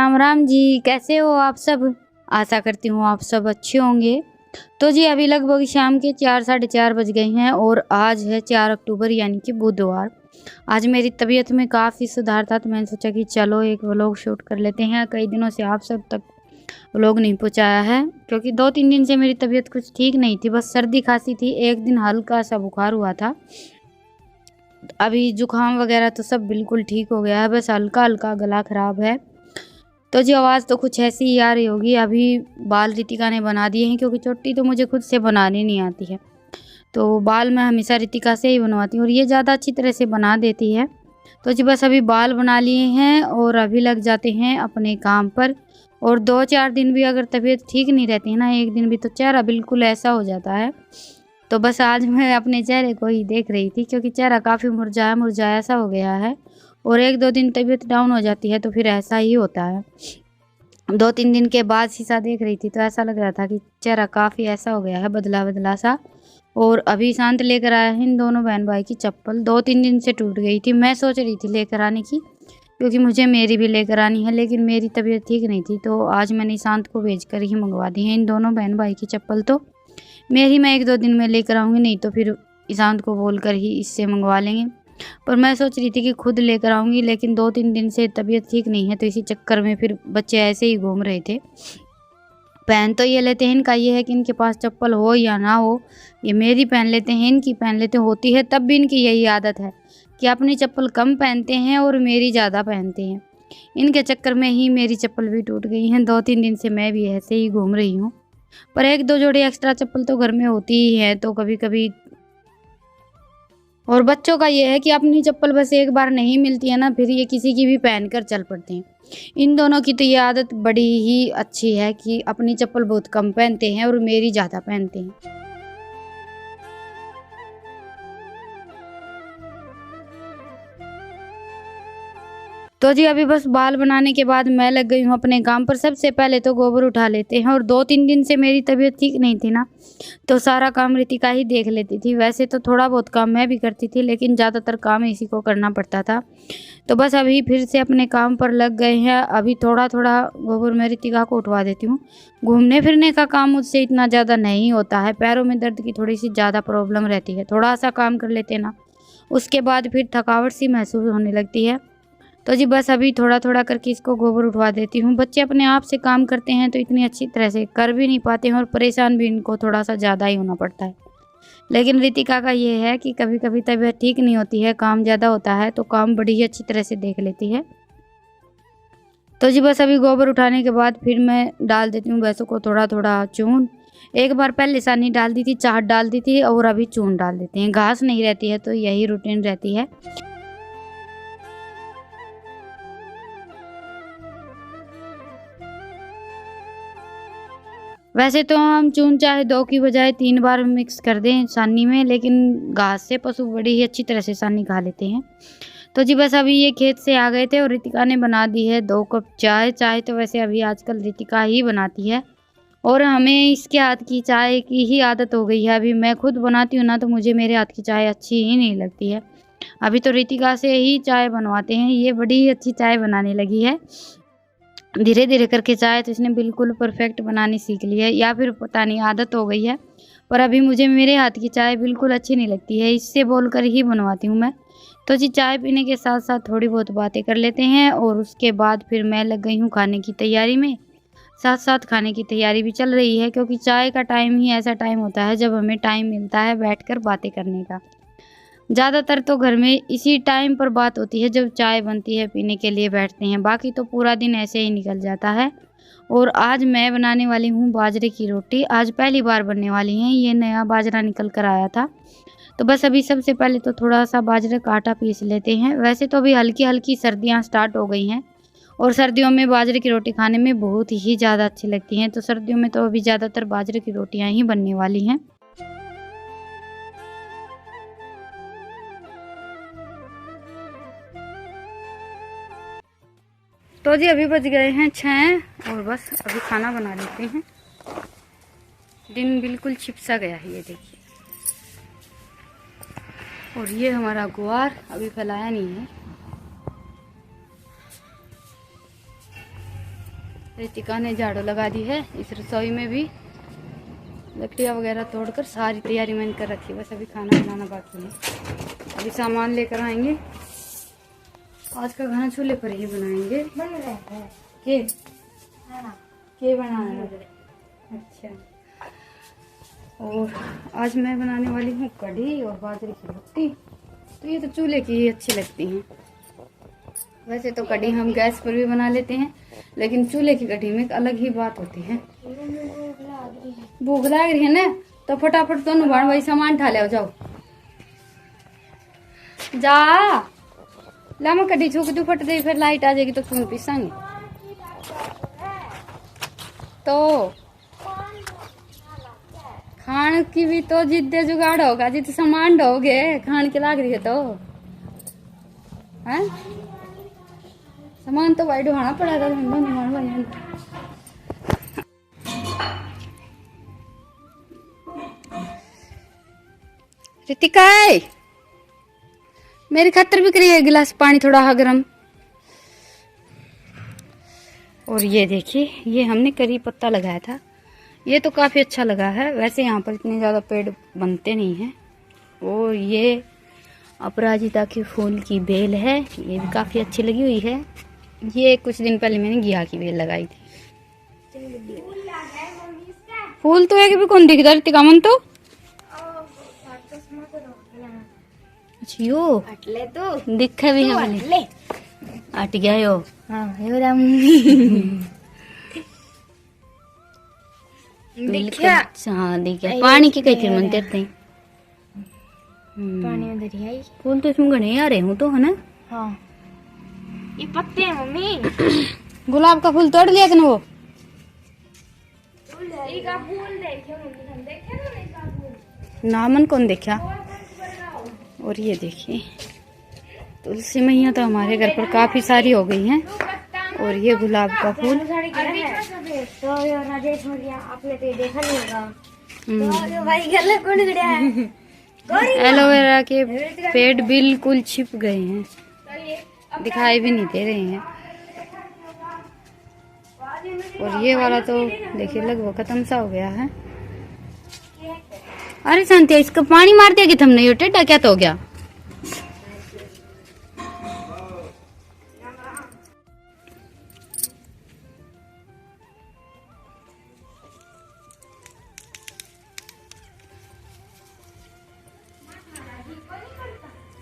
राम राम जी, कैसे हो आप सब? आशा करती हूँ आप सब अच्छे होंगे। तो जी अभी लगभग शाम के 4 साढ़े 4 बज गए हैं और आज है 4 अक्टूबर यानी कि बुधवार। आज मेरी तबीयत में काफ़ी सुधार था तो मैंने सोचा कि चलो एक व्लॉग शूट कर लेते हैं। कई दिनों से आप सब तक व्लॉग नहीं पहुँचाया है क्योंकि 2-3 दिन से मेरी तबीयत कुछ ठीक नहीं थी, बस सर्दी खांसी थी। एक दिन हल्का सा बुखार हुआ था। अभी जुकाम वगैरह तो सब बिल्कुल ठीक हो गया है, बस हल्का-हल्का गला ख़राब है। तो जी आवाज़ तो कुछ ऐसी ही आ रही होगी। अभी बाल रितिका ने बना दिए हैं क्योंकि चोटी तो मुझे खुद से बनानी नहीं आती है। तो बाल मैं हमेशा रितिका से ही बनवाती हूँ और ये ज़्यादा अच्छी तरह से बना देती है। तो जी बस अभी बाल बना लिए हैं और अभी लग जाते हैं अपने काम पर। और 2-4 दिन भी अगर तबीयत ठीक नहीं रहती है ना, एक दिन भी, तो चेहरा बिल्कुल ऐसा हो जाता है। तो बस आज मैं अपने चेहरे को ही देख रही थी क्योंकि चेहरा काफ़ी मुरझाया-मुरझाया सा हो गया है और 1-2 दिन तबीयत डाउन हो जाती है तो फिर ऐसा ही होता है। 2-3 दिन के बाद शीशा देख रही थी तो ऐसा लग रहा था कि चेहरा काफ़ी ऐसा हो गया है बदला-बदला सा। और अभी शांत लेकर आया है इन दोनों बहन भाई की चप्पल, 2-3 दिन से टूट गई थी। मैं सोच रही थी लेकर आने की क्योंकि मुझे मेरी भी लेकर आनी है, लेकिन मेरी तबीयत ठीक नहीं थी तो आज मैंने शांत को भेजकर ही मंगवा दी है इन दोनों बहन भाई की चप्पल। तो मेरी मैं 1-2 दिन में लेकर आऊँगी, नहीं तो फिर ईशांत को बोलकर ही इससे मंगवा लेंगे। पर मैं सोच रही थी कि खुद लेकर आऊँगी, लेकिन 2-3 दिन से तबीयत ठीक नहीं है तो इसी चक्कर में फिर बच्चे ऐसे ही घूम रहे थे। पहन तो ये लेते हैं, इनका ये है कि इनके पास चप्पल हो या ना हो, ये मेरी पहन लेते हैं, इनकी पहन लेते होती है, तब भी इनकी यही आदत है कि अपनी चप्पल कम पहनते हैं और मेरी ज़्यादा पहनते हैं। इनके चक्कर में ही मेरी चप्पल भी टूट गई हैं। 2-3 दिन से मैं भी ऐसे ही घूम रही हूँ। पर 1-2 जोड़ी एक्स्ट्रा चप्पल तो घर में होती ही है तो कभी-कभी। और बच्चों का ये है कि अपनी चप्पल बस एक बार नहीं मिलती है ना, फिर ये किसी की भी पहन कर चल पड़ते हैं। इन दोनों की तो ये आदत बड़ी ही अच्छी है कि अपनी चप्पल बहुत कम पहनते हैं और मेरी ज़्यादा पहनते हैं। तो जी अभी बस बाल बनाने के बाद मैं लग गई हूँ अपने काम पर। सबसे पहले तो गोबर उठा लेते हैं और 2-3 दिन से मेरी तबीयत ठीक नहीं थी ना, तो सारा काम रितिका ही देख लेती थी। वैसे तो थोड़ा बहुत काम मैं भी करती थी लेकिन ज़्यादातर काम इसी को करना पड़ता था। तो बस अभी फिर से अपने काम पर लग गए हैं। अभी थोड़ा-थोड़ा गोबर मैं रितिका को उठवा देती हूँ। घूमने फिरने का काम मुझसे इतना ज़्यादा नहीं होता है, पैरों में दर्द की थोड़ी-सी ज़्यादा प्रॉब्लम रहती है। थोड़ा-सा काम कर लेते ना, उसके बाद फिर थकावट सी महसूस होने लगती है। तो जी बस अभी थोड़ा-थोड़ा करके इसको गोबर उठवा देती हूँ। बच्चे अपने आप से काम करते हैं तो इतनी अच्छी तरह से कर भी नहीं पाते हैं और परेशान भी इनको थोड़ा-सा ज़्यादा ही होना पड़ता है। लेकिन रितिका का ये है कि कभी-कभी तबीयत ठीक नहीं होती है, काम ज़्यादा होता है तो काम बड़ी ही अच्छी तरह से देख लेती है। तो जी बस अभी गोबर उठाने के बाद फिर मैं डाल देती हूँ भैंसों को थोड़ा-थोड़ा चून। एक बार पहले सानी डाल दी थी, चाट डाल दी थी और अभी चून डाल देते हैं। घास नहीं रहती है तो यही रूटीन रहती है। वैसे तो हम चून चाहे 2 की बजाय 3 बार मिक्स कर दें सानी में, लेकिन घास से पशु बड़ी ही अच्छी तरह से सानी खा लेते हैं। तो जी बस अभी ये खेत से आ गए थे और रितिका ने बना दी है 2 कप चाय। चाय तो वैसे अभी आजकल रितिका ही बनाती है और हमें इसके हाथ की चाय की ही आदत हो गई है। अभी मैं खुद बनाती हूँ ना तो मुझे मेरे हाथ की चाय अच्छी ही नहीं लगती है। अभी तो रितिका से ही चाय बनवाते हैं, ये बड़ी ही अच्छी चाय बनाने लगी है। धीरे-धीरे करके चाय तो इसने बिल्कुल परफेक्ट बनानी सीख ली है, या फिर पता नहीं आदत हो गई है। पर अभी मुझे मेरे हाथ की चाय बिल्कुल अच्छी नहीं लगती है, इससे बोलकर ही बनवाती हूँ मैं। तो जी चाय पीने के साथ-साथ थोड़ी बहुत बातें कर लेते हैं और उसके बाद फिर मैं लग गई हूँ खाने की तैयारी में। साथ-साथ खाने की तैयारी भी चल रही है क्योंकि चाय का टाइम ही ऐसा टाइम होता है जब हमें टाइम मिलता है बैठकर बातें करने का। ज़्यादातर तो घर में इसी टाइम पर बात होती है जब चाय बनती है, पीने के लिए बैठते हैं, बाकी तो पूरा दिन ऐसे ही निकल जाता है। और आज मैं बनाने वाली हूँ बाजरे की रोटी। आज पहली बार बनने वाली हैं, ये नया बाजरा निकल कर आया था। तो बस अभी सबसे पहले तो थोड़ा-सा बाजरे का आटा पीस लेते हैं। वैसे तो अभी हल्की-हल्की सर्दियाँ स्टार्ट हो गई हैं और सर्दियों में बाजरे की रोटी खाने में बहुत ही ज़्यादा अच्छी लगती हैं। तो सर्दियों में तो अभी ज़्यादातर बाजरे की रोटियाँ ही बनने वाली हैं। तो जी अभी बज गए हैं 6 और बस अभी खाना बना लेते हैं। दिन बिल्कुल छिप सा गया है, ये देखिए। और ये हमारा गुआर अभी फैलाया नहीं है। रितिका ने झाड़ू लगा दी है। इस रसोई में भी लकड़ियाँ वगैरह तोड़कर सारी तैयारी मैंने कर रखी है। बस अभी खाना बनाना बाकी है। अभी सामान लेकर आएंगे। आज का खाना चूल्हे पर ही बनाएंगे। के बनाना है? अच्छा। और आज मैं बनाने वाली हूँ कढ़ी और बाजरे की रोटी। तो ये तो चूल्हे की ही अच्छी लगती हैं। वैसे तो कढ़ी हम गैस पर भी बना लेते हैं, लेकिन चूल्हे की कढ़ी में एक अलग ही बात होती है। भूख लग रही है ना, तो फटाफट दोनों भाई भाई सामान उठा ले जाओ। जा ला, मैं कढ़ी छूक दू फट दे, फिर लाइट आ जाएगी तो खून पीसांगे। तो खान की भी तो जिद्दे जुगाड़ होगा, जितने सामान ढोगे खान के लाग रही है तो है। सामान तो भाई ढोना पड़ेगा। रितिका मेरी खातर भी करिए गिलास पानी थोड़ा हा गरम। और ये देखिए, ये हमने करी पत्ता लगाया था, ये तो काफ़ी अच्छा लगा है। वैसे यहाँ पर इतने ज़्यादा पेड़ बनते नहीं हैं। और ये अपराजिता के फूल की बेल है, ये भी काफ़ी अच्छी लगी हुई है। ये कुछ दिन पहले मैंने घिया की बेल लगाई थी। फूल तो एक भी कौन दिखता रितिका मन तो। अच्छा यो तो दिखा भी है, अट गया यो। हाँ देखिए, पानी की कई फिर मन तेरते पानी में दरिया ही। फूल तो इसमें घने आ रहे हूँ तो है ना। हाँ ये पत्ते हैं मम्मी। गुलाब का फूल तोड़ लिया कि ना वो? फूल देखे मम्मी, देखे ना नहीं का फूल। नामन कौन देखा। और ये देखिए, तुलसी मैया तो हमारे घर पर काफी सारी हो गई हैं। और ये गुलाब का फूल तो राजेश मरिया आपने तो ये देखा नहीं होगा। तो भाई गले कौन गया है। एलोवेरा के पेड़ बिल्कुल छिप गए हैं, दिखाई भी नहीं दे रहे हैं। और ये वाला तो देखिए लगभग खत्म सा हो गया है। अरे शांति, इसका पानी मार दिया कि तुमने? ये टेढ़ा क्या तो हो गया।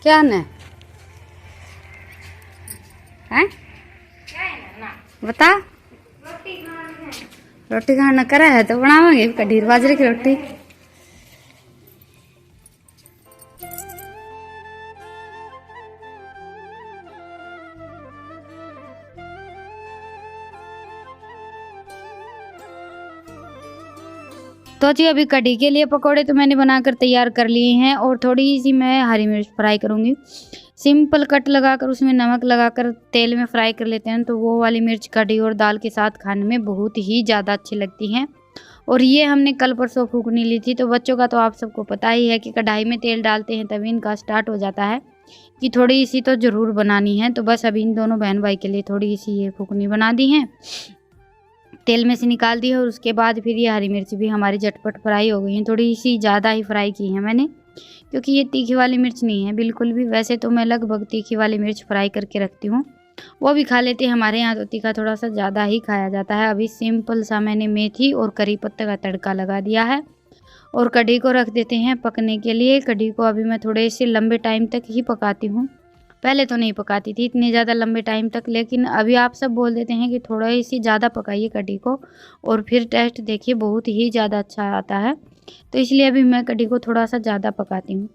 क्या न है बता। रोटी खाना करा है तो बनावांगे कढ़ी बाजरे की रोटी। तो जी अभी कढ़ी के लिए पकोड़े तो मैंने बनाकर तैयार कर लिए हैं। और थोड़ी सी मैं हरी मिर्च फ्राई करूँगी। सिंपल कट लगाकर उसमें नमक लगाकर तेल में फ्राई कर लेते हैं, तो वो वाली मिर्च कढ़ी और दाल के साथ खाने में बहुत ही ज़्यादा अच्छी लगती हैं। और ये हमने कल परसों फूकनी ली थी। तो बच्चों का तो आप सबको पता ही है कि कढ़ाई में तेल डालते हैं तभी इनका स्टार्ट हो जाता है कि थोड़ी सी तो ज़रूर बनानी है। तो बस अभी इन दोनों बहन भाई के लिए थोड़ी सी ये फूकनी बना दी है, तेल में से निकाल दी है। और उसके बाद फिर ये हरी मिर्च भी हमारी झटपट फ्राई हो गई हैं। थोड़ी सी ज़्यादा ही फ्राई की है मैंने, क्योंकि ये तीखी वाली मिर्च नहीं है बिल्कुल भी। वैसे तो मैं लगभग तीखी वाली मिर्च फ्राई करके रखती हूँ, वो भी खा लेते हैं। हमारे यहाँ तो तीखा थोड़ा सा ज़्यादा ही खाया जाता है। अभी सिंपल सा मैंने मेथी और करी पत्ते का तड़का लगा दिया है और कढ़ी को रख देते हैं पकने के लिए। कढ़ी को अभी मैं थोड़े से लंबे टाइम तक ही पकाती हूँ, पहले तो नहीं पकाती थी इतने ज़्यादा लंबे टाइम तक, लेकिन अभी आप सब बोल देते हैं कि थोड़ा सी ज़्यादा पकाइए कढ़ी को, और फिर टेस्ट देखिए बहुत ही ज़्यादा अच्छा आता है। तो इसलिए अभी मैं कढ़ी को थोड़ा सा ज़्यादा पकाती हूँ।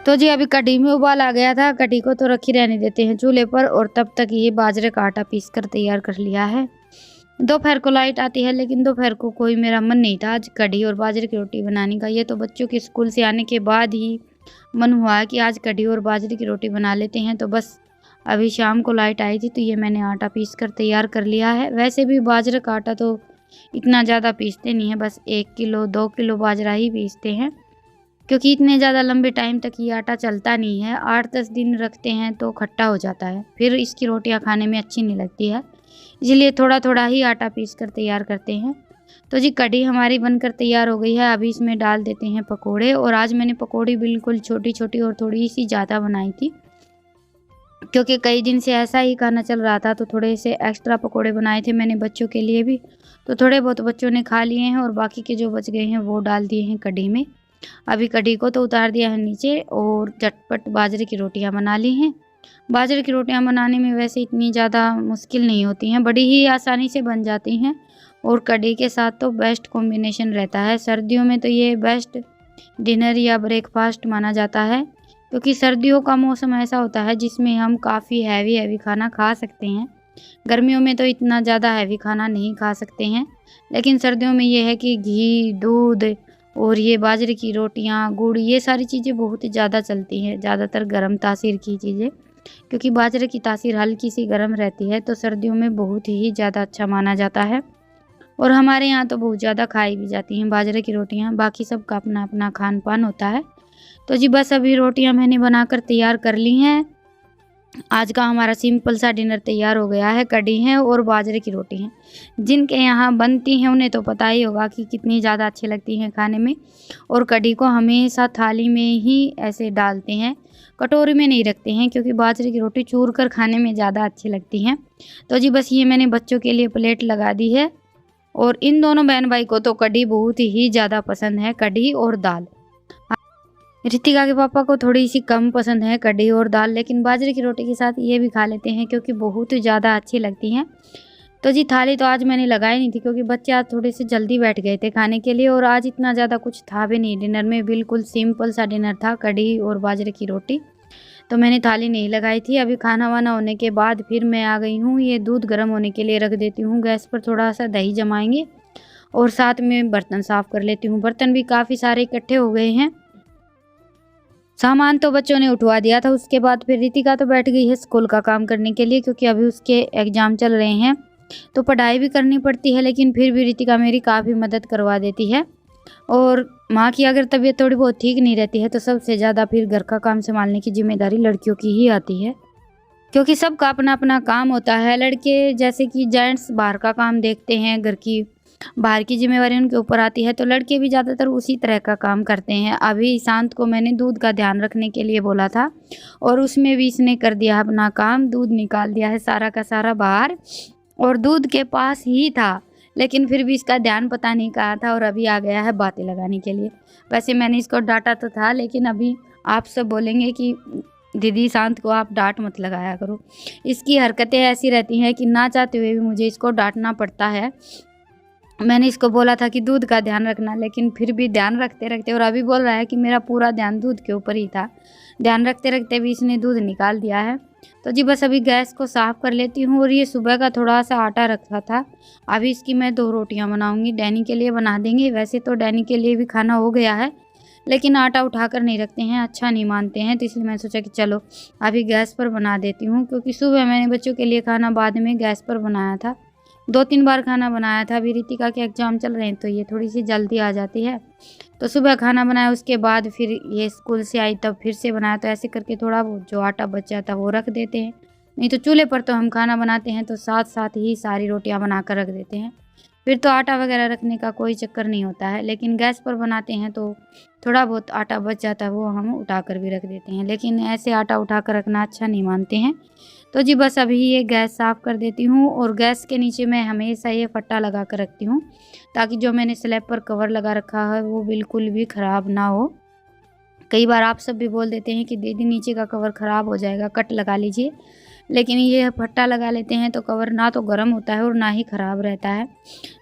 तो जी अभी कढ़ी में उबाल आ गया था, कढ़ी को तो रखी रहने देते हैं चूल्हे पर। और तब तक ये बाजरे का आटा पीस कर तैयार कर लिया है। दोपहर को लाइट आती है, लेकिन दोपहर को कोई मेरा मन नहीं था आज कढ़ी और बाजरे की रोटी बनाने का। ये तो बच्चों के स्कूल से आने के बाद ही मन हुआ कि आज कढ़ी और बाजरे की रोटी बना लेते हैं। तो बस अभी शाम को लाइट आई थी तो ये मैंने आटा पीस कर तैयार कर लिया है। वैसे भी बाजरे का आटा तो इतना ज़्यादा पीसते नहीं है, बस 1 किलो 2 किलो बाजरा ही पीसते हैं। क्योंकि इतने ज़्यादा लंबे टाइम तक ये आटा चलता नहीं है, 8-10 दिन रखते हैं तो खट्टा हो जाता है, फिर इसकी रोटियां खाने में अच्छी नहीं लगती है, इसलिए थोड़ा थोड़ा ही आटा पीस कर तैयार करते हैं। तो जी कढ़ी हमारी बनकर तैयार हो गई है। अभी इसमें डाल देते हैं पकोड़े, और आज मैंने पकोड़ी बिल्कुल छोटी छोटी और थोड़ी सी ज़्यादा बनाई थी, क्योंकि कई दिन से ऐसा ही खाना चल रहा था, तो थोड़े से एक्स्ट्रा पकोड़े बनाए थे मैंने बच्चों के लिए भी, तो थोड़े बहुत बच्चों ने खा लिए हैं और बाकी के जो बच गए हैं वो डाल दिए हैं कढ़ी में। अभी कढ़ी को तो उतार दिया है नीचे और झटपट बाजरे की रोटियां बना ली हैं। बाजरे की रोटियां बनाने में वैसे इतनी ज़्यादा मुश्किल नहीं होती हैं, बड़ी ही आसानी से बन जाती हैं, और कढ़ी के साथ तो बेस्ट कॉम्बिनेशन रहता है। सर्दियों में तो ये बेस्ट डिनर या ब्रेकफास्ट माना जाता है, क्योंकि सर्दियों का मौसम ऐसा होता है जिसमें हम काफ़ी हैवी खाना खा सकते हैं। गर्मियों में तो इतना ज़्यादा हैवी खाना नहीं खा सकते हैं, लेकिन सर्दियों में ये है कि घी, दूध और ये बाजरे की रोटियां, गुड़, ये सारी चीज़ें बहुत ही ज़्यादा चलती हैं, ज़्यादातर गर्म तासीर की चीज़ें, क्योंकि बाजरे की तासीर हल्की सी गर्म रहती है, तो सर्दियों में बहुत ही ज़्यादा अच्छा माना जाता है। और हमारे यहाँ तो बहुत ज़्यादा खाई भी जाती हैं बाजरे की रोटियाँ, बाकी सबका अपना अपना खान पान होता है। तो जी बस अभी रोटियाँ मैंने बनाकर तैयार कर ली हैं। आज का हमारा सिंपल सा डिनर तैयार हो गया है। कढ़ी है और बाजरे की रोटी है। जिनके यहाँ बनती हैं उन्हें तो पता ही होगा कि कितनी ज़्यादा अच्छी लगती हैं खाने में। और कढ़ी को हमेशा थाली में ही ऐसे डालते हैं, कटोरी में नहीं रखते हैं, क्योंकि बाजरे की रोटी चूर कर खाने में ज़्यादा अच्छी लगती हैं। तो जी बस ये मैंने बच्चों के लिए प्लेट लगा दी है, और इन दोनों बहन भाई को तो कढ़ी बहुत ही ज़्यादा पसंद है, कढ़ी और दाल। रितिका के पापा को थोड़ी सी कम पसंद है कढ़ी और दाल, लेकिन बाजरे की रोटी के साथ ये भी खा लेते हैं, क्योंकि बहुत ही ज़्यादा अच्छी लगती हैं। तो जी थाली तो आज मैंने लगाई नहीं थी, क्योंकि बच्चे आज थोड़े से जल्दी बैठ गए थे खाने के लिए, और आज इतना ज़्यादा कुछ था भी नहीं डिनर में, बिल्कुल सिंपल सा डिनर था, कढ़ी और बाजरे की रोटी। तो मैंने थाली नहीं लगाई थी। अभी खाना वाना होने के बाद फिर मैं आ गई हूँ, ये दूध गर्म होने के लिए रख देती हूँ गैस पर, थोड़ा सा दही जमाएंगे, और साथ में बर्तन साफ़ कर लेती हूँ। बर्तन भी काफ़ी सारे इकट्ठे हो गए हैं। सामान तो बच्चों ने उठवा दिया था। उसके बाद फिर रितिका तो बैठ गई है स्कूल का काम करने के लिए, क्योंकि अभी उसके एग्ज़ाम चल रहे हैं, तो पढ़ाई भी करनी पड़ती है, लेकिन फिर भी रितिका मेरी काफ़ी मदद करवा देती है। और माँ की अगर तबीयत थोड़ी बहुत ठीक नहीं रहती है, तो सबसे ज़्यादा फिर घर का काम संभालने की जिम्मेदारी लड़कियों की ही आती है, क्योंकि सबका अपना अपना काम होता है। लड़के जैसे कि जेंट्स बाहर का काम देखते हैं, घर की बाहर की जिम्मेवारी उनके ऊपर आती है, तो लड़के भी ज़्यादातर उसी तरह का काम करते हैं। अभी ईशांत को मैंने दूध का ध्यान रखने के लिए बोला था, और उसमें भी इसने कर दिया अपना काम, दूध निकाल दिया है सारा का सारा बाहर, और दूध के पास ही था, लेकिन फिर भी इसका ध्यान पता नहीं कहा था, और अभी आ गया है बातें लगाने के लिए। वैसे मैंने इसको डांटा तो था, लेकिन अभी आप सब बोलेंगे कि दीदी शांत को आप डांट मत लगाया करो। इसकी हरकतें ऐसी रहती हैं कि ना चाहते हुए भी मुझे इसको डांटना पड़ता है। मैंने इसको बोला था कि दूध का ध्यान रखना, लेकिन फिर भी ध्यान रखते रखते, और अभी बोल रहा है कि मेरा पूरा ध्यान दूध के ऊपर ही था, ध्यान रखते रखते भी इसने दूध निकाल दिया है। तो जी बस अभी गैस को साफ़ कर लेती हूँ। और ये सुबह का थोड़ा सा आटा रखा था, अभी इसकी मैं 2 रोटियाँ बनाऊँगी, डैनी के लिए बना देंगे। वैसे तो डैनी के लिए भी खाना हो गया है, लेकिन आटा उठा कर नहीं रखते हैं, अच्छा नहीं मानते हैं, तो इसलिए मैंने सोचा कि चलो अभी गैस पर बना देती हूँ, क्योंकि सुबह मैंने बच्चों के लिए खाना बाद में गैस पर बनाया था, 2-3 बार खाना बनाया था। अभी रितिका के एग्ज़ाम चल रहे हैं, तो ये थोड़ी सी जल्दी आ जाती है, तो सुबह खाना बनाया, उसके बाद फिर ये स्कूल से आई तब फिर से बनाया। तो ऐसे करके थोड़ा बहुत जो आटा बच जाता है वो रख देते हैं, नहीं तो चूल्हे पर तो हम खाना बनाते हैं तो साथ साथ ही सारी रोटियां बना कर रख देते हैं, फिर तो आटा वगैरह रखने का कोई चक्कर नहीं होता है। लेकिन गैस पर बनाते हैं तो थोड़ा बहुत आटा बच जाता है, वो हम उठा कर भी रख देते हैं, लेकिन ऐसे आटा उठा कर रखना अच्छा नहीं मानते हैं। तो जी बस अभी ये गैस साफ़ कर देती हूँ, और गैस के नीचे मैं हमेशा ये फट्टा लगा कर रखती हूँ, ताकि जो मैंने स्लैब पर कवर लगा रखा है वो बिल्कुल भी ख़राब ना हो। कई बार आप सब भी बोल देते हैं कि दीदी नीचे का कवर ख़राब हो जाएगा, कट लगा लीजिए, लेकिन ये फट्टा लगा लेते हैं तो कवर ना तो गर्म होता है और ना ही ख़राब रहता है।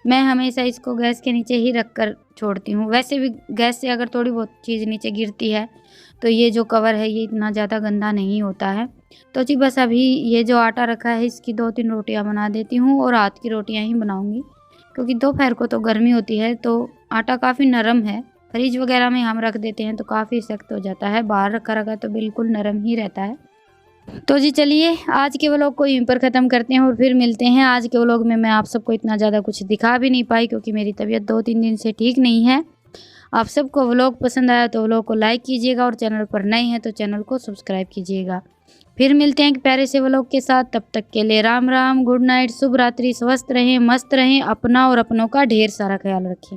मैं हमेशा इसको गैस के नीचे ही रख कर छोड़ती हूँ। वैसे भी गैस से अगर थोड़ी बहुत चीज़ नीचे गिरती है तो ये जो कवर है ये इतना ज़्यादा गंदा नहीं होता है। तो जी बस अभी ये जो आटा रखा है इसकी 2-3 रोटियां बना देती हूँ, और रात की रोटियां ही बनाऊँगी, क्योंकि दोपहर को तो गर्मी होती है, तो आटा काफ़ी नरम है। फ्रिज वगैरह में हम रख देते हैं तो काफ़ी सख्त हो जाता है, बाहर रखा तो बिल्कुल नरम ही रहता है। तो जी चलिए आज के व्लॉग को यहीं पर ख़त्म करते हैं, और फिर मिलते हैं। आज के व्लॉग में मैं आप सबको इतना ज़्यादा कुछ दिखा भी नहीं पाई, क्योंकि मेरी तबीयत 2-3 दिन से ठीक नहीं है। आप सबको व्लॉग पसंद आया तो व्लॉग को लाइक कीजिएगा और चैनल पर नए हैं तो चैनल को सब्सक्राइब कीजिएगा। फिर मिलते हैं एक प्यारे से व्लॉग के साथ। तब तक के लिए राम राम, गुड नाइट, शुभ रात्रि, स्वस्थ रहें, मस्त रहें, अपना और अपनों का ढेर सारा ख्याल रखें।